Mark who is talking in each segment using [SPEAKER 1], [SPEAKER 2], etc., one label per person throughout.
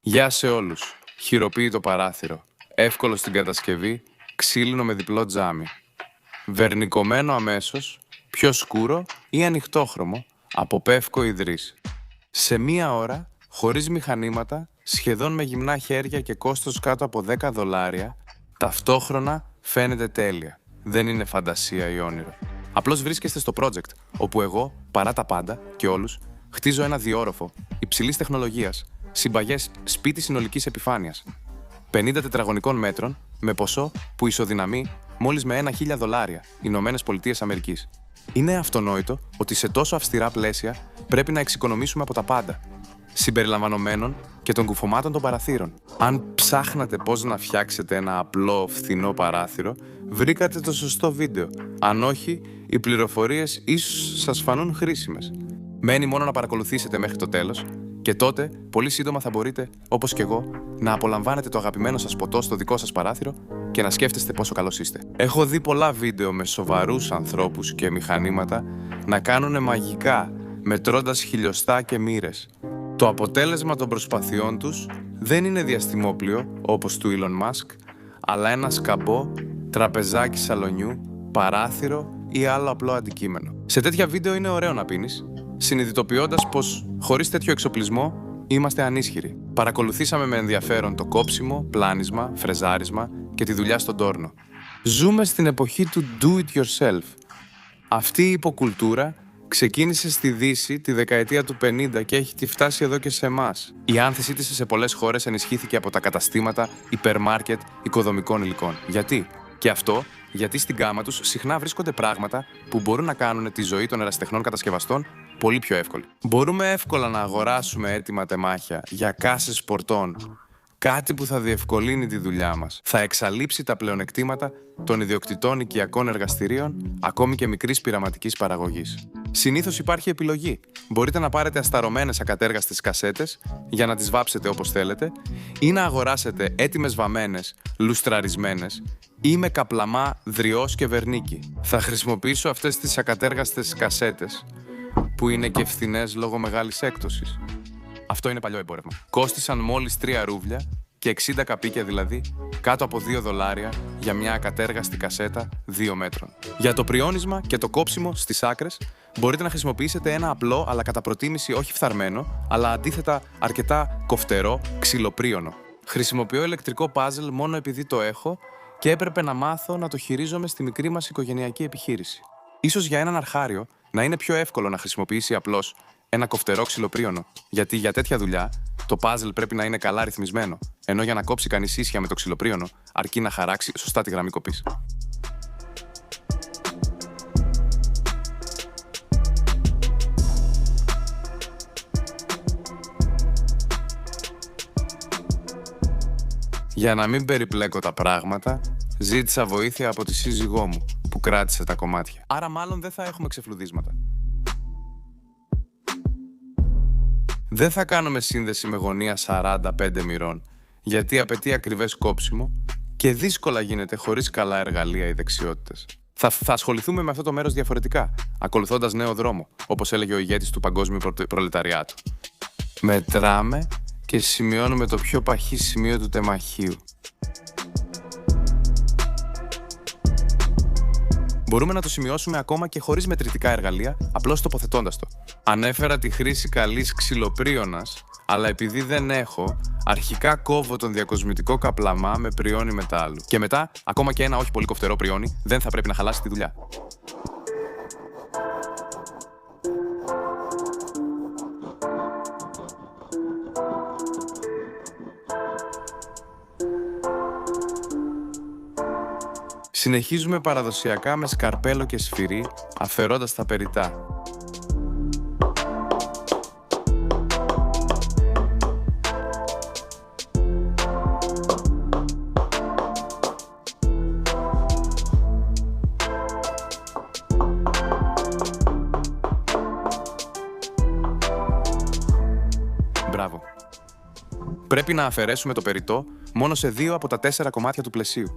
[SPEAKER 1] Γεια σε όλους. Χειροποίητο παράθυρο. Εύκολο στην κατασκευή, ξύλινο με διπλό τζάμι. Βερνικωμένο αμέσως, πιο σκούρο ή ανοιχτόχρωμο, από Pefco Idris. Σε μία ώρα, χωρίς μηχανήματα, σχεδόν με γυμνά χέρια και κόστος κάτω από $10, ταυτόχρονα φαίνεται τέλεια. Δεν είναι φαντασία ή όνειρο. Απλώς βρίσκεστε στο project, όπου εγώ, παρά τα πάντα και όλους, χτίζω ένα διόροφο υψηλής τεχνολογίας, συμπαγές σπίτι συνολικής επιφάνειας. 50 τετραγωνικών μέτρων, με ποσό που ισοδυναμεί μόλις με $1.000, Ηνωμένες Πολιτείες Αμερικής. Είναι αυτονόητο ότι σε τόσο αυστηρά πλαίσια πρέπει να εξοικονομήσουμε από τα πάντα, συμπεριλαμβανομένων και των κουφωμάτων των παραθύρων. Αν ψάχνατε πώς να φτιάξετε ένα απλό, φθηνό παράθυρο, βρήκατε το σωστό βίντεο. Αν όχι, οι πληροφορίες ίσως σας φανούν χρήσιμες. Μένει μόνο να παρακολουθήσετε μέχρι το τέλος και τότε, πολύ σύντομα θα μπορείτε, όπως και εγώ, να απολαμβάνετε το αγαπημένο σας ποτό στο δικό σας παράθυρο και να σκέφτεστε πόσο καλός είστε. Έχω δει πολλά βίντεο με σοβαρούς ανθρώπους και μηχανήματα να κάνουνε μαγικά, μετρώντας χιλιοστά και μοίρες. Το αποτέλεσμα των προσπαθειών τους δεν είναι διαστημόπλιο, όπως του Elon Musk, αλλά ένα σκαμπό, τραπεζάκι σαλονιού, παράθυρο ή άλλο απλό αντικείμενο. Σε τέτοια βίντεο είναι ωραίο να πίνεις, συνειδητοποιώντας πως χωρίς τέτοιο εξοπλισμό είμαστε ανίσχυροι. Παρακολουθήσαμε με ενδιαφέρον το κόψιμο, πλάνισμα, φρεζάρισμα και τη δουλειά στον τόρνο. Ζούμε στην εποχή του do it yourself. Αυτή η υποκουλτούρα ξεκίνησε στη Δύση τη δεκαετία του 50 και έχει φτάσει εδώ και σε εμάς. Η άνθησή της σε πολλές χώρες ενισχύθηκε από τα καταστήματα, υπερμάρκετ, οικοδομικών υλικών. Γιατί? Και αυτό γιατί στην γκάμα τους συχνά βρίσκονται πράγματα που μπορούν να κάνουν τη ζωή των ερασιτεχνών κατασκευαστών πολύ πιο εύκολη. Μπορούμε εύκολα να αγοράσουμε έτοιμα τεμάχια για κάσες πορτών. Κάτι που θα διευκολύνει τη δουλειά μας. Θα εξαλείψει τα πλεονεκτήματα των ιδιοκτητών οικιακών εργαστηρίων, ακόμη και μικρής πειραματικής παραγωγής. Συνήθως υπάρχει επιλογή. Μπορείτε να πάρετε ασταρωμένες ακατέργαστες κασέτες για να τις βάψετε όπως θέλετε ή να αγοράσετε έτοιμες βαμμένες, λουστραρισμένες ή με καπλαμά δριός και βερνίκι. Θα χρησιμοποιήσω αυτές τις ακατέργαστες κασέτες που είναι και φθηνές λόγω μεγάλης έκπτωσης. Αυτό είναι παλιό εμπόρευμα. Κόστησαν μόλις 3 ρούβλια και 60 καπίκια δηλαδή, κάτω από $2 για μια ακατέργαστη κασέτα 2 μέτρων. Για το πριόνισμα και το κόψιμο στις άκρες μπορείτε να χρησιμοποιήσετε ένα απλό, αλλά κατά προτίμηση όχι φθαρμένο, αλλά αντίθετα αρκετά κοφτερό ξυλοπρίωνο. Χρησιμοποιώ ηλεκτρικό πάζλ μόνο επειδή το έχω και έπρεπε να μάθω να το χειρίζομαι στη μικρή μας οικογενειακή επιχείρηση. Ίσως για έναν αρχάριο να είναι πιο εύκολο να χρησιμοποιήσει απλώς ένα κοφτερό ξυλοπρίωνο, γιατί για τέτοια δουλειά το πάζλ πρέπει να είναι καλά ρυθμισμένο, ενώ για να κόψει κανείς ίσια με το ξυλοπρίωνο αρκεί να χαράξει σωστά τη γραμμή κοπής. Για να μην περιπλέκω τα πράγματα, ζήτησα βοήθεια από τη σύζυγό μου, που κράτησε τα κομμάτια. Άρα μάλλον δεν θα έχουμε ξεφλουδίσματα. Δεν θα κάνουμε σύνδεση με γωνία 45 μοιρών, γιατί απαιτεί ακριβές κόψιμο και δύσκολα γίνεται χωρίς καλά εργαλεία ή δεξιότητες. Θα ασχοληθούμε με αυτό το μέρος διαφορετικά, ακολουθώντας νέο δρόμο, όπως έλεγε ο ηγέτης του παγκόσμιου προλεταριάτου. Μετράμε και σημειώνουμε το πιο παχύ σημείο του τεμαχίου. Μπορούμε να το σημειώσουμε ακόμα και χωρίς μετρητικά εργαλεία, απλώς τοποθετώντας το. Ανέφερα τη χρήση καλής ξυλοπρίωνας, αλλά επειδή δεν έχω, αρχικά κόβω τον διακοσμητικό καπλαμά με πριόνι μετάλλου. Και μετά, ακόμα και ένα όχι πολύ κοφτερό πριόνι δεν θα πρέπει να χαλάσει τη δουλειά. Συνεχίζουμε παραδοσιακά με σκαρπέλο και σφυρί, αφαιρώντας τα περιτά. Μπράβο. Πρέπει να αφαιρέσουμε το περιττό μόνο σε 2 από τα 4 κομμάτια του πλαισίου.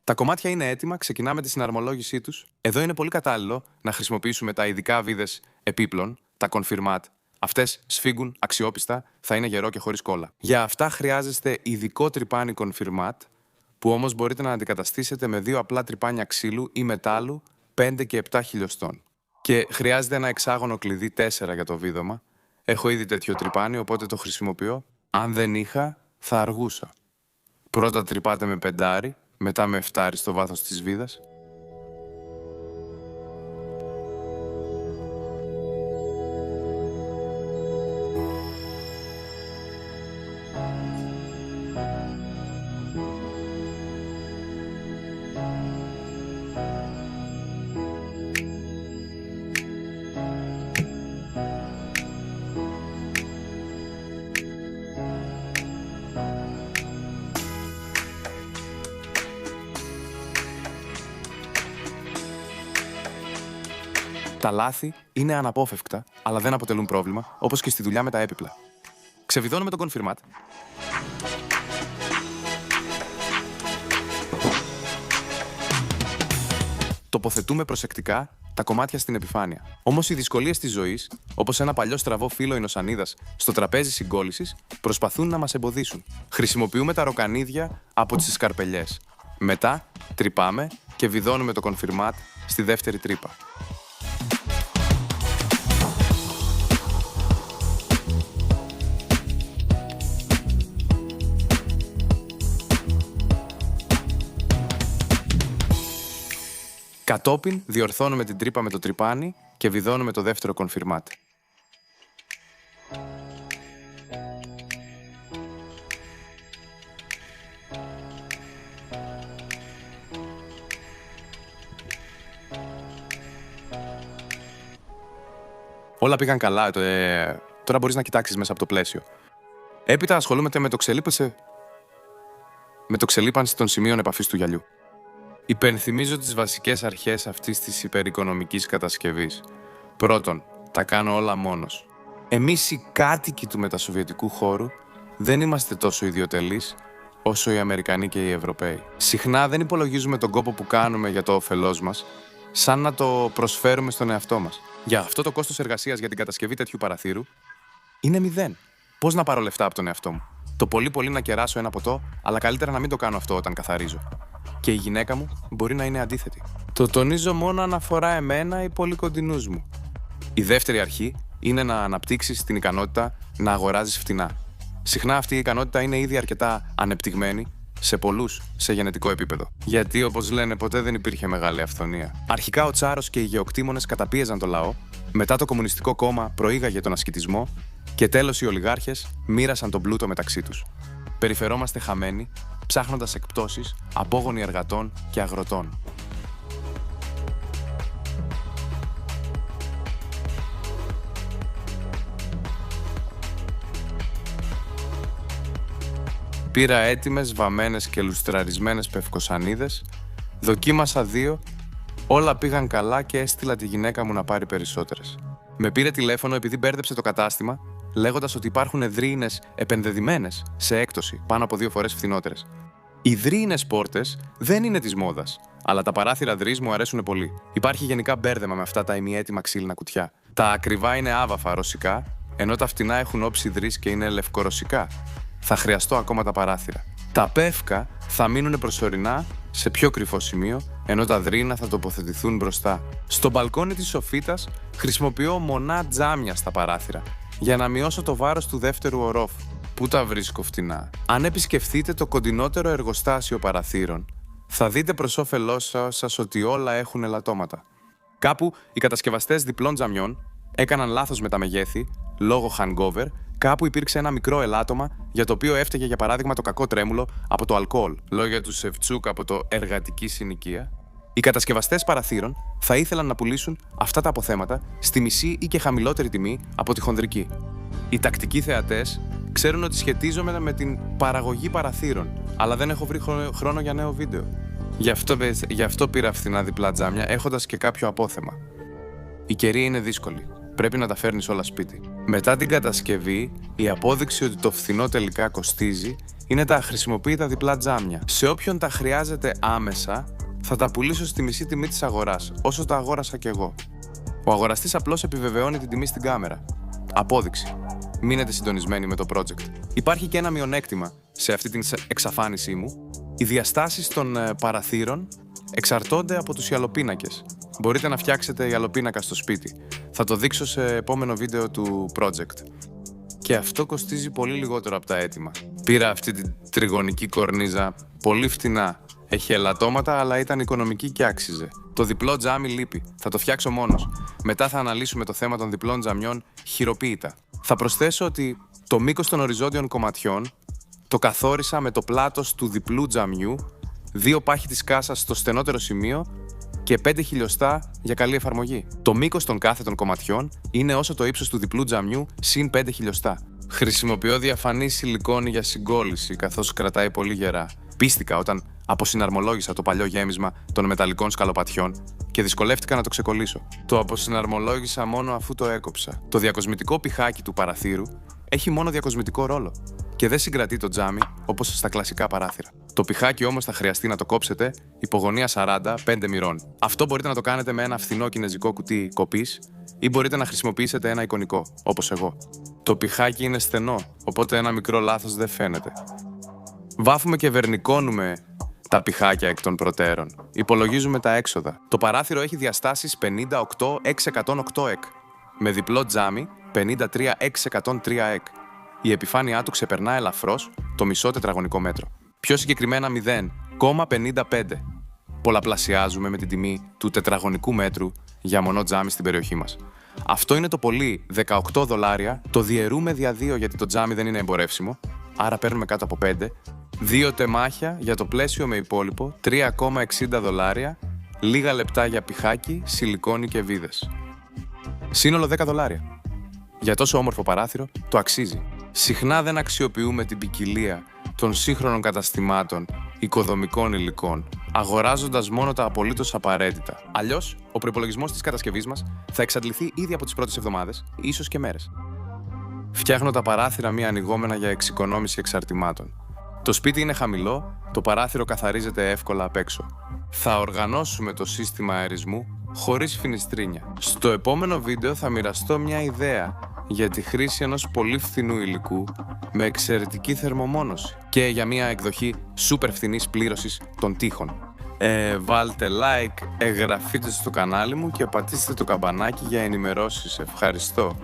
[SPEAKER 1] Τα κομμάτια είναι έτοιμα, ξεκινάμε τη συναρμολόγησή τους. Εδώ είναι πολύ κατάλληλο να χρησιμοποιήσουμε τα ειδικά βίδες επίπλων, τα confirmat. Αυτές σφίγγουν αξιόπιστα, θα είναι γερό και χωρίς κόλλα. Για αυτά χρειάζεστε ειδικό τρυπάνι confirmat, που όμως μπορείτε να αντικαταστήσετε με 2 απλά τρυπάνια ξύλου ή μετάλλου 5 και 7 χιλιοστών. Και χρειάζεται ένα εξάγωνο κλειδί 4 για το βίδωμα. Έχω ήδη τέτοιο τρυπάνι, οπότε το χρησιμοποιώ. Αν δεν είχα, θα αργούσα. Πρώτα τρυπάτε με 5, μετά με 7 στο βάθος της βίδας. Τα λάθη είναι αναπόφευκτα, αλλά δεν αποτελούν πρόβλημα, όπως και στη δουλειά με τα έπιπλα. Ξεβιδώνουμε τον confirmat. Τοποθετούμε προσεκτικά τα κομμάτια στην επιφάνεια. Όμως οι δυσκολίες της ζωής, όπως ένα παλιό στραβό φύλλο ινοσανίδας στο τραπέζι συγκόλλησης, προσπαθούν να μας εμποδίσουν. Χρησιμοποιούμε τα ροκανίδια από τις σκαρπελιές. Μετά τρυπάμε και βιδώνουμε το confirmat στη δεύτερη τρύπα. Κατόπιν διορθώνουμε την τρύπα με το τρυπάνι και βιδώνουμε το δεύτερο confirmat. Όλα πήγαν καλά, τώρα μπορείς να κοιτάξεις μέσα από το πλαίσιο. Έπειτα ασχολούμαι με το ξελίπανση των σημείων επαφής του γυαλιού. Υπενθυμίζω τις βασικές αρχές αυτής της υπεροικονομικής κατασκευής. Πρώτον, τα κάνω όλα μόνος. Εμείς οι κάτοικοι του μετασοβιετικού χώρου δεν είμαστε τόσο ιδιοτελείς όσο οι Αμερικανοί και οι Ευρωπαίοι. Συχνά δεν υπολογίζουμε τον κόπο που κάνουμε για το όφελός μας, σαν να το προσφέρουμε στον εαυτό μας. Για αυτό το κόστος εργασίας για την κατασκευή τέτοιου παραθύρου είναι 0. Πώς να πάρω λεφτά από τον εαυτό μου? Το πολύ να κεράσω ένα ποτό, αλλά καλύτερα να μην το κάνω αυτό όταν καθαρίζω. Και η γυναίκα μου μπορεί να είναι αντίθετη. Το τονίζω μόνο αν αφορά εμένα ή πολύ κοντινούς μου. Η δεύτερη αρχή είναι να αναπτύξεις την ικανότητα να αγοράζεις φτηνά. Συχνά αυτή η ικανότητα είναι ήδη αρκετά ανεπτυγμένη σε πολλούς σε γενετικό επίπεδο. Γιατί, όπως λένε, ποτέ δεν υπήρχε μεγάλη αυθονία. Αρχικά ο Τσάρος και οι γεωκτήμονες καταπίεζαν το λαό, μετά το Κομμουνιστικό Κόμμα προήγαγε τον ασκητισμό και τέλος οι ολιγάρχες μοίρασαν τον πλούτο μεταξύ τους. Περιφερόμαστε χαμένοι, ψάχνοντας εκπτώσεις απόγονοι εργατών και αγροτών. Πήρα έτοιμες, βαμμένες και λουστραρισμένες πευκοσανίδες, δοκίμασα 2, όλα πήγαν καλά και έστειλα τη γυναίκα μου να πάρει περισσότερες. Με πήρε τηλέφωνο επειδή μπέρδεψε το κατάστημα, λέγοντας ότι υπάρχουν εδρύινες επενδεδημένες σε έκπτωση πάνω από 2 φορές φθηνότερες. Οι δρύινες πόρτες δεν είναι της μόδας, αλλά τα παράθυρα δρύς μου αρέσουν πολύ. Υπάρχει γενικά μπέρδεμα με αυτά τα ημιέτοιμα ξύλινα κουτιά. Τα ακριβά είναι άβαφα ρωσικά, ενώ τα φτηνά έχουν όψη δρύς και είναι λευκορωσικά. Θα χρειαστώ ακόμα τα παράθυρα. Τα πεύκα θα μείνουν προσωρινά σε πιο κρυφό σημείο, ενώ τα δρύνα θα τοποθετηθούν μπροστά. Στο μπαλκόνι της σοφίτας χρησιμοποιώ μονά τζάμια στα παράθυρα, για να μειώσω το βάρος του δεύτερου ορόφου. Πού τα βρίσκω φτηνά? Αν επισκεφθείτε το κοντινότερο εργοστάσιο παραθύρων, θα δείτε προς όφελός σας ότι όλα έχουν ελαττώματα. Κάπου οι κατασκευαστές διπλών τζαμιών έκαναν λάθος με τα μεγέθη, λόγω hangover, κάπου υπήρξε ένα μικρό ελάττωμα για το οποίο έφταιγε για παράδειγμα το κακό τρέμουλο από το αλκοόλ. Λόγια του Σεφτσούκ από το Εργατική Συνοικία. Οι κατασκευαστές παραθύρων θα ήθελαν να πουλήσουν αυτά τα αποθέματα στη μισή ή και χαμηλότερη τιμή από τη χονδρική. Οι τακτικοί θεατές ξέρουν ότι σχετίζομαι με την παραγωγή παραθύρων, αλλά δεν έχω βρει χρόνο για νέο βίντεο. Γι' αυτό πήρα φθηνά διπλά τζάμια, έχοντας και κάποιο απόθεμα. Η καιρία είναι δύσκολη. Πρέπει να τα φέρνεις όλα σπίτι. Μετά την κατασκευή, η απόδειξη ότι το φθηνό τελικά κοστίζει είναι τα χρησιμοποιητά διπλά τζάμια. Σε όποιον τα χρειάζεται άμεσα, θα τα πουλήσω στη μισή τιμή της αγοράς, όσο τα αγόρασα κι εγώ. Ο αγοραστής απλώς επιβεβαιώνει την τιμή στην κάμερα. Απόδειξη. Μείνετε συντονισμένοι με το project. Υπάρχει και ένα μειονέκτημα σε αυτή την εξαφάνισή μου. Οι διαστάσεις των παραθύρων εξαρτώνται από τους ιαλοπίνακες. Μπορείτε να φτιάξετε ιαλοπίνακα στο σπίτι. Θα το δείξω σε επόμενο βίντεο του project. Και αυτό κοστίζει πολύ λιγότερο από τα έτοιμα. Πήρα αυτή την τριγωνική κορνίζα πολύ φτηνά. Έχει ελαττώματα, αλλά ήταν οικονομική και άξιζε. Το διπλό τζάμι λείπει. Θα το φτιάξω μόνος. Μετά θα αναλύσουμε το θέμα των διπλών τζαμιών χειροποίητα. Θα προσθέσω ότι το μήκος των οριζόντιων κομματιών το καθόρισα με το πλάτος του διπλού τζαμιού, 2 πάχη της κάσας στο στενότερο σημείο και 5 χιλιοστά για καλή εφαρμογή. Το μήκος των κάθετων κομματιών είναι όσο το ύψος του διπλού τζαμιού συν 5 χιλιοστά. Χρησιμοποιώ διαφανή σιλικόνη για συγκόλληση, καθώς κρατάει πολύ γερά. Πίστηκα όταν αποσυναρμολόγησα το παλιό γέμισμα των μεταλλικών σκαλοπατιών και δυσκολεύτηκα να το ξεκολλήσω. Το αποσυναρμολόγησα μόνο αφού το έκοψα. Το διακοσμητικό πηχάκι του παραθύρου έχει μόνο διακοσμητικό ρόλο και δεν συγκρατεί το τζάμι όπως στα κλασικά παράθυρα. Το πηχάκι όμως θα χρειαστεί να το κόψετε υπογωνία 40, 5 μοιρών. Αυτό μπορείτε να το κάνετε με ένα φθηνό κινεζικό κουτί κοπής ή μπορείτε να χρησιμοποιήσετε ένα εικονικό, όπως εγώ. Το πηχάκι είναι στενό, οπότε ένα μικρό λάθος δεν φαίνεται. Βάφουμε και βερνικώνουμε τα πηχάκια εκ των προτέρων. Υπολογίζουμε τα έξοδα. Το παράθυρο έχει διαστάσεις 58x108 εκ, με διπλό τζάμι 53x103 εκ. Η επιφάνειά του ξεπερνά ελαφρώς το μισό τετραγωνικό μέτρο. Πιο συγκεκριμένα 0,55. Πολλαπλασιάζουμε με την τιμή του τετραγωνικού μέτρου για μονό τζάμι στην περιοχή μας. Αυτό είναι το πολύ $18, το διαιρούμε δια 2 γιατί το τζάμι δεν είναι εμπορεύσιμο, άρα παίρνουμε κάτω από 5. 2 τεμάχια για το πλαίσιο με υπόλοιπο, $3,60, λίγα λεπτά για πηχάκι, σιλικόνη και βίδες. Σύνολο $10. Για τόσο όμορφο παράθυρο το αξίζει. Συχνά δεν αξιοποιούμε την ποικιλία των σύγχρονων καταστημάτων οικοδομικών υλικών, αγοράζοντας μόνο τα απολύτως απαραίτητα. Αλλιώς, ο προϋπολογισμός της κατασκευής μας θα εξαντληθεί ήδη από τις πρώτες εβδομάδες, ίσως και μέρες. Φτιάχνω τα παράθυρα μη ανοιγόμενα για εξοικονόμηση εξαρτημάτων. Το σπίτι είναι χαμηλό, το παράθυρο καθαρίζεται εύκολα απ' έξω. Θα οργανώσουμε το σύστημα αερισμού χωρίς φινιστρίνια. Στο επόμενο βίντεο θα μοιραστώ μια ιδέα για τη χρήση ενός πολύ φθηνού υλικού με εξαιρετική θερμομόνωση και για μια εκδοχή super φθηνής πλήρωσης των τοίχων. Βάλτε like, εγγραφείτε στο κανάλι μου και πατήστε το καμπανάκι για ενημερώσεις. Ευχαριστώ.